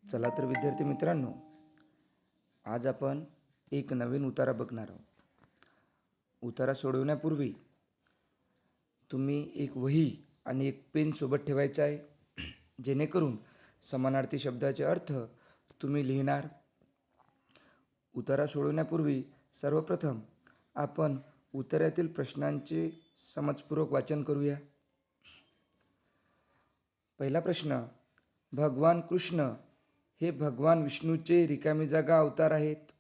चला तर विद्यार्थी मित्रांनो, आज आपण एक नवीन उतारा बघणार आहोत. उतारा सोडवण्यापूर्वी तुम्ही एक वही आणि एक पेन सोबत ठेवायचा आहे, जेणेकरून समानार्थी शब्दाचे अर्थ तुम्ही लिहिणार. उतारा सोडवण्यापूर्वी सर्वप्रथम आपण उतार्यातील प्रश्नांचे समजपूर्वक वाचन करूया. पहिला प्रश्न, भगवान कृष्ण हे भगवान विष्णूचे रिकामी जागा अवतार आहेत.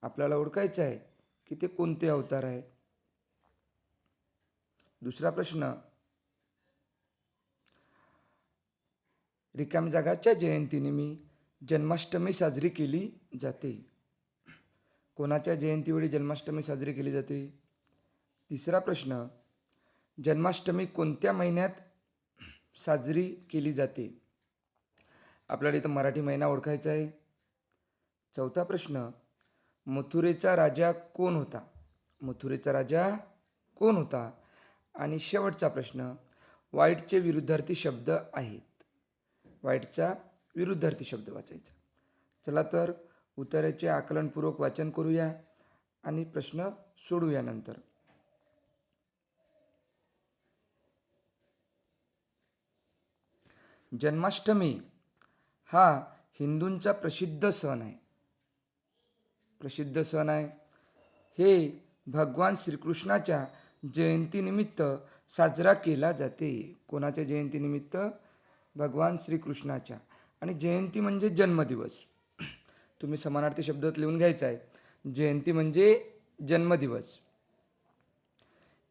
आपल्याला ओळखायचं आहे की ते कोणते अवतार आहे. दुसरा प्रश्न, रिकामी जागाच्या जयंतीनिमित्त जन्माष्टमी साजरी केली जाते. कोणाच्या जयंतीवेळी जन्माष्टमी साजरी केली जाते? तिसरा प्रश्न, जन्माष्टमी कोणत्या महिन्यात साजरी केली जाते? आपल्याला इथं मराठी महिना ओळखायचा आहे. चौथा प्रश्न, मथुरेचा राजा कोण होता? मथुरेचा राजा कोण होता? आणि शेवटचा प्रश्न, वाईटचे विरुद्धार्थी शब्द आहेत. वाईटचा विरुद्धार्थी शब्द वाचायचा. चला तर उतार्याचे आकलनपूर्वक वाचन करूया आणि प्रश्न सोडूया नंतर. जन्माष्टमी हा हिंदूंचा प्रसिद्ध सण आहे. प्रसिद्ध सण आहे. हे भगवान श्रीकृष्णाच्या जयंतीनिमित्त साजरा केला जाते. कोणाच्या जयंतीनिमित्त? भगवान श्रीकृष्णाच्या. आणि जयंती म्हणजे जन्मदिवस. तुम्ही समानार्थी शब्दात लिहून घ्यायचा आहे. जयंती म्हणजे जन्मदिवस.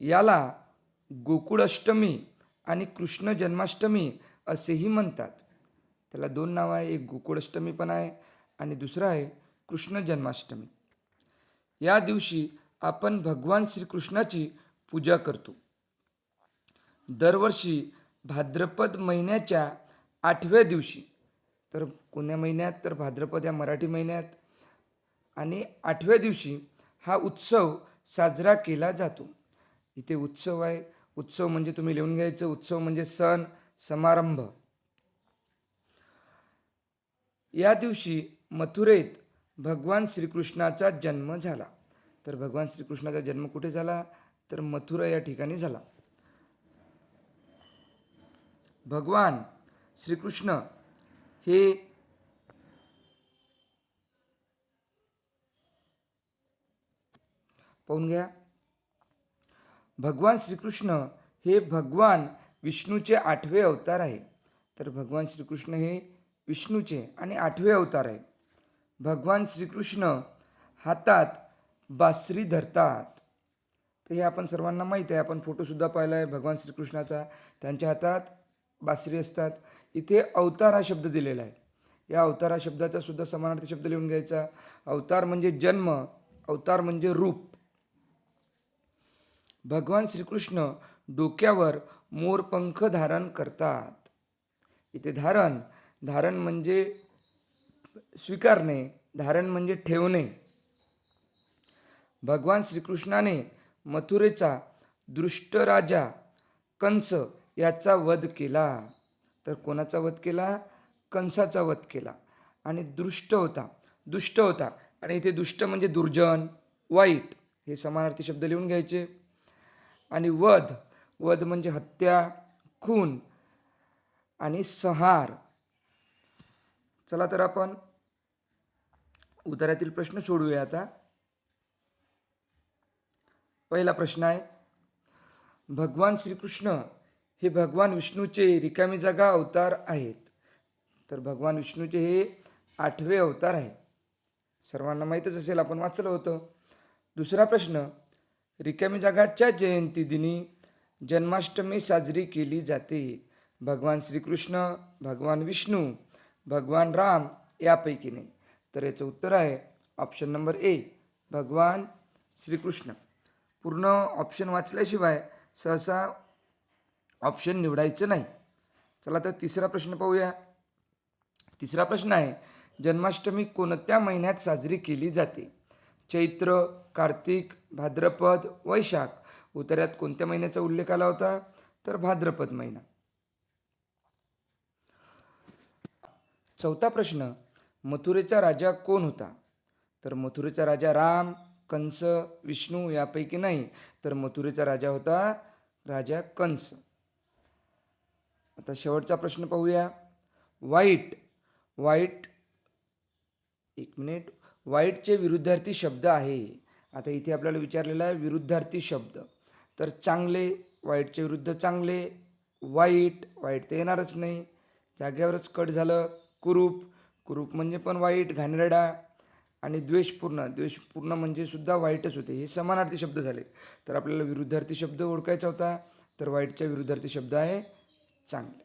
याला गोकुळाष्टमी आणि कृष्ण जन्माष्टमी असेही म्हणतात. त्याला दोन नावं आहे. एक गोकुळाष्टमी पण आहे आणि दुसरं आहे कृष्ण जन्माष्टमी. या दिवशी आपण भगवान श्रीकृष्णाची पूजा करतो. दरवर्षी भाद्रपद महिन्याच्या 8व्या दिवशी, तर कोण्या महिन्यात? तर भाद्रपद या मराठी महिन्यात, आणि 8व्या दिवशी हा उत्सव साजरा केला जातो. इथे उत्सव आहे. उत्सव म्हणजे तुम्ही लिहून घ्यायचं. उत्सव म्हणजे सण समारंभ. या दिवशी मथुरेत भगवान श्रीकृष्णाचा जन्म झाला. तर भगवान श्रीकृष्णाचा जन्म कुठे झाला? तर मथुरा या ठिकाणी झाला. भगवान श्रीकृष्ण हे पाहून घ्या. भगवान श्रीकृष्ण हे भगवान विष्णूचे 8वे अवतार आहे. तर भगवान श्रीकृष्ण हे विष्णूचे आणि 8वे अवतार आहे. भगवान श्रीकृष्ण हातात बासरी धरतात. तर हे आपण सर्वांना माहीत आहे. आपण फोटोसुद्धा पाहिला आहे भगवान श्रीकृष्णाचा. त्यांच्या हातात बासरी असतात. इथे अवतार हा शब्द दिलेला आहे. या अवतार हा शब्दाचा सुद्धा समानार्थी शब्द लिहून घ्यायचा. अवतार म्हणजे जन्म, अवतार म्हणजे रूप. भगवान श्रीकृष्ण डोक्यावर मोरपंख धारण करतात. इथे धारण म्हणजे स्वीकारणे, धारण म्हणजे ठेवणे. भगवान श्रीकृष्णाने मथुरेचा दुष्ट राजा कंस याचा वध केला. तर कोणाचा वध केला? कंसाचा वध केला. आणि दुष्ट होता. आणि इथे दुष्ट म्हणजे दुर्जन, वाईट. हे समानार्थी शब्द लिहून घ्यायचे. आणि वध म्हणजे हत्या, खून आणि संहार. चला तर आपण उतार्यातील प्रश्न सोडूया आता. पहिला प्रश्न आहे, भगवान श्रीकृष्ण हे भगवान विष्णूचे रिकामी जागा अवतार आहेत. तर भगवान विष्णूचे हे 8वे अवतार आहे. सर्वांना माहीतच असेल, आपण वाचलं होतं. दुसरा प्रश्न, रिकामी जागाच्या जयंती दिनी जन्माष्टमी साजरी केली जाते. भगवान श्रीकृष्ण, भगवान विष्णू, भगवान राम यापैकी नाही. तर याचं उत्तर आहे ऑप्शन नंबर ए, भगवान श्रीकृष्ण. पूर्ण ऑप्शन वाचल्याशिवाय सहसा ऑप्शन निवडायचं नाही. चला तर तिसरा प्रश्न पाहूया. तिसरा प्रश्न आहे, जन्माष्टमी कोणत्या महिन्यात साजरी केली जाते? चैत्र, कार्तिक, भाद्रपद, वैशाख. उतार्यात कोणत्या महिन्याचा उल्लेख आला होता? तर भाद्रपद महिना. चौथा प्रश्न, मथुरेचा राजा कोण होता? तर मथुरेचा राजा राम, कंस, विष्णू यापैकी नाही, तर मथुरेचा राजा होता राजा कंस. आता शेवटचा प्रश्न पाहूया. वाईट वाईट एक मिनिट वाईटचे विरुद्धार्थी शब्द आहे. आता इथे आपल्याला विचारलेला आहे विरुद्धार्थी शब्द. तर चांगले, वाईटचे विरुद्ध चांगले, वाईट, वाईट तर येणारच नाही, जागेवरच कट झालं. कुरूप, कुरूप म्हणजे पण वाईट, घाणेरडा. आणि द्वेषपूर्ण, द्वेषपूर्ण म्हणजे सुद्धा वाईटच होते. हे समानार्थी शब्द झाले. तर आपल्याला विरुद्धार्थी शब्द ओळखायचा होता. तर वाईटच्या विरुद्धार्थी शब्द आहे चांगले.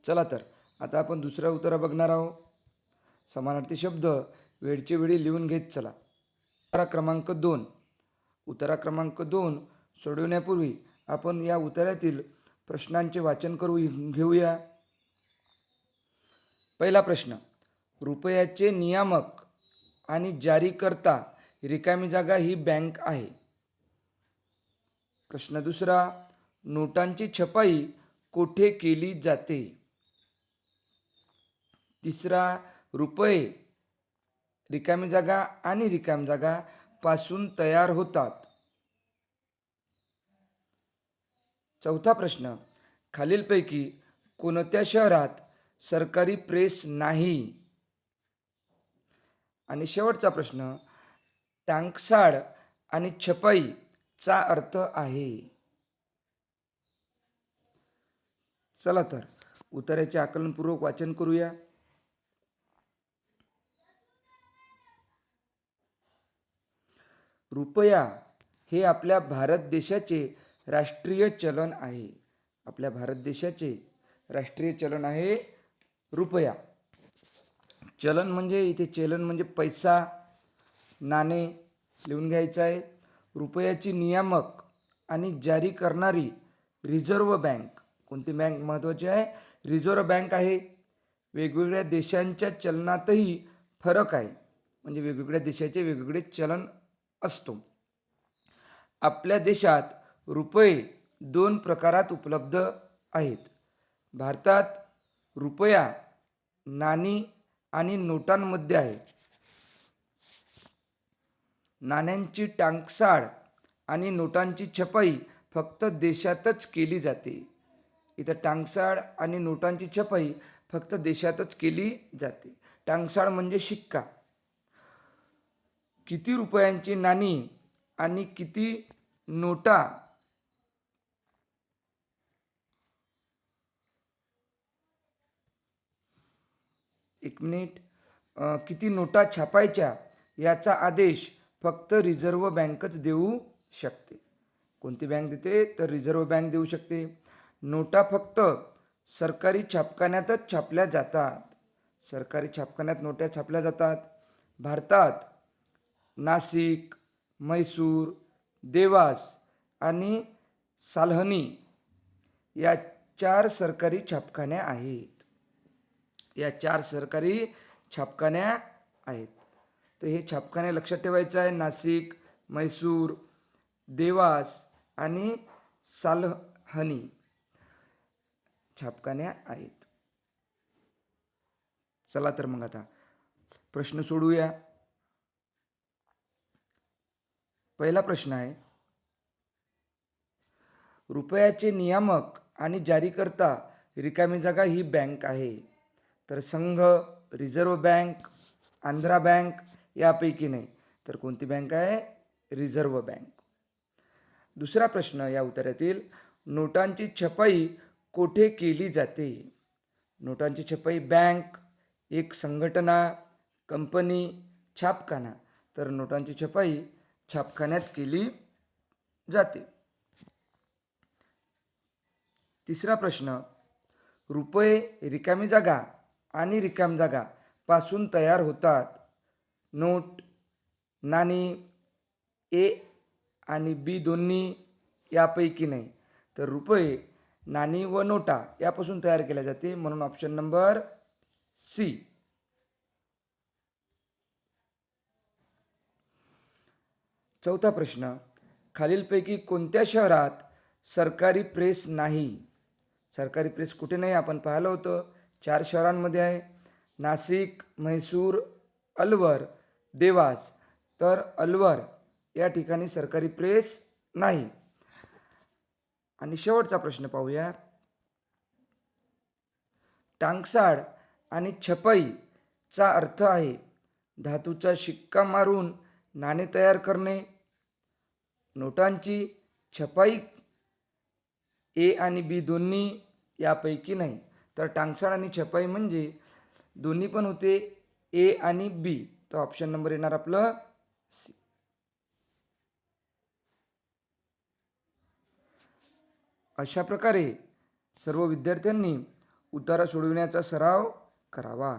चला तर आता आपण दुसरा उत्तर बघणार आहोत. समानार्थी शब्द वेळचे वेळी लिहून घेत चला. उत्तरा क्रमांक 2 सोडवण्यापूर्वी आपण या उत्तरातील प्रश्नांचे वाचन घेऊया. पहिला प्रश्न, रुपयाचे नियामक आणि जारीकर्ता रिकामी जागा ही बँक आहे. प्रश्न दुसरा, नोटांची छपाई कोठे केली जाते? तिसरा, रुपये रिकामी जागा आणि रिकामी जागा पासून तयार होतात. चौथा प्रश्न, खालीलपैकी कोणत्या शहरात सरकारी प्रेस नाही? आणि शेवटचा प्रश्न, टांकसाळ आणि छपाई चा अर्थ आहे. चला तर उत्तराचे आकलनपूर्वक वाचन करूया. रुपया हे आपल्या भारत देशाचे राष्ट्रीय चलन आहे. आपल्या भारत देशाचे राष्ट्रीय चलन आहे रुपया. चलन म्हणजे इथे चलन म्हणजे पैसा, नाणे लिहून घ्यायचं आहे. रुपयाची नियामक आणि जारी करणारी रिझर्व्ह बँक, कोणती बँक महत्त्वाची आहे? रिझर्व्ह बँक आहे. वेगवेगळ्या देशांच्या चलनातही फरक आहे, म्हणजे वेगवेगळ्या देशाचे वेगवेगळे चलन असतो. आपल्या देशात रुपये 2 प्रकारात उपलब्ध आहेत. भारतात रुपया नाणी आणि नोटांमध्ये आहे. नाण्यांची टांकसाळ आणि नोटांची छपाई फक्त देशातच केली जाते. इथं टांकसाळ आणि नोटांची छपाई फक्त देशातच केली जाते. टांकसाळ म्हणजे शिक्का. किती रुपयांची नाणी आणि किती नोटा किती नोटा छापायच्या याचा आदेश फक्त रिझर्व्ह बँकच देऊ शकते. कोणती बँक देते? तर रिझर्व्ह बँक देऊ शकते. नोटा फक्त सरकारी छापखान्यातच छापल्या जातात. सरकारी छापखान्यात नोटा छापल्या जातात. भारतात नाशिक, म्हैसूर, देवास आणि साल्हनी या 4 सरकारी छापखान्या आहेत. या 4 सरकारी छापखान्या आहेत. तर हे छापखाने लक्षात ठेवायचं आहे. नाशिक, म्हैसूर, देवास आणि साल्हनी छापखान्या आहेत. चला तर मग आता प्रश्न सोडूया. पहिला प्रश्न आहे, रुपयाचे नियामक आणि जारीकर्ता रिकामी जागा ही बँक आहे. तर संघ, रिझर्व्ह बँक, आंध्रा बँक यापैकी नाही. तर कोणती बँक आहे? Reserve bank. दुसरा प्रश्न या उत्तरातील, नोटांची छपाई कोठे केली जाते? नोटांची छपाई बँक, एक संघटना, कंपनी, छापखाना. तर नोटांची छपाई छापखान्यात केली जाते. तिसरा प्रश्न, रुपये रिकामी जागा आणि रिकामी जागा पासून तयार होतात. नोट, नाणी ए आणि बी दोन्ही यापैकी नाही. तर रुपये, नाणी व नोटा यापासून तयार केल्या जाते, म्हणून ऑप्शन नंबर सी. चौथा प्रश्न, खालीलपैकी कोणत्या शहरात सरकारी प्रेस नाही? सरकारी प्रेस कुठे नाही आपण पाहिलं होतं. 4 शहरांमध्ये आहे. नाशिक, म्हैसूर, अलवर, देवास. तर अलवर या ठिकाणी सरकारी प्रेस नाही. आणि शेवटचा प्रश्न पाहूया. टांगसाळ आणि छपाईचा अर्थ आहे धातूचा शिक्का मारून नाणे तयार करणे, नोटांची छपाई ए आणि बी दोन्ही यापैकी नाही. तर टांगसाळ आणि छपाई म्हणजे दोन्ही पण होते ए आणि बी. तर ऑप्शन नंबर येणार आपलं सी. अशा प्रकारे सर्व विद्यार्थ्यांनी उतारा सोडविण्याचा सराव करावा.